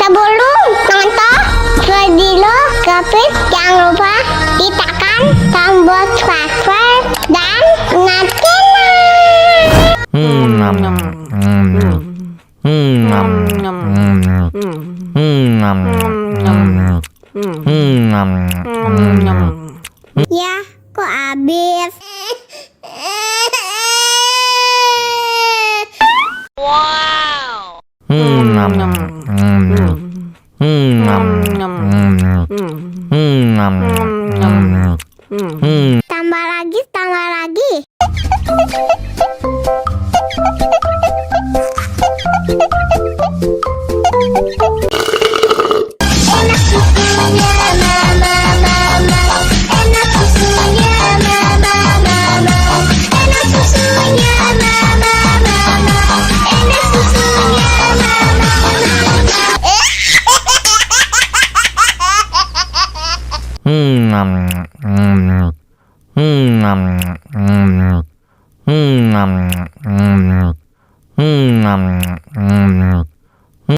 Sebelum nonton video Kepit, jangan lupa ditekan tombol subscribe dan ya, kok habis? Wow. Tambah lagi, tambah lagi. Enak susunya mama, mama. Enak susunya mama, mama. Enak susunya mama, mama. Enak susunya mama,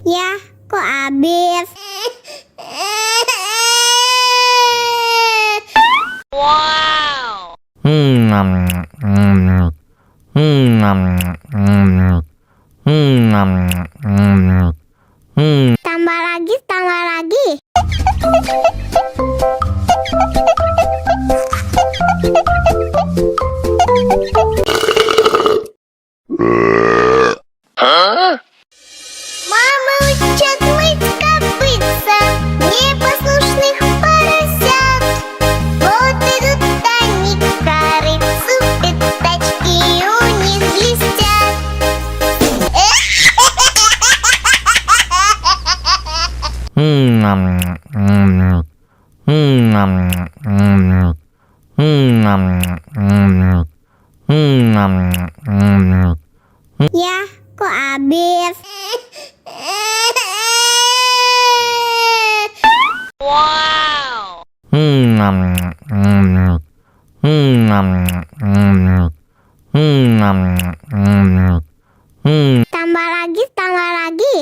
ya, kok habis? Wow. Tambah lagi, tambah lagi. Мама учат мыть копытца непослушных поросят. Вот идут они к корыцу, пятачки у них блестят. Ya, kok habis? Wow. Tambah lagi, tambah lagi.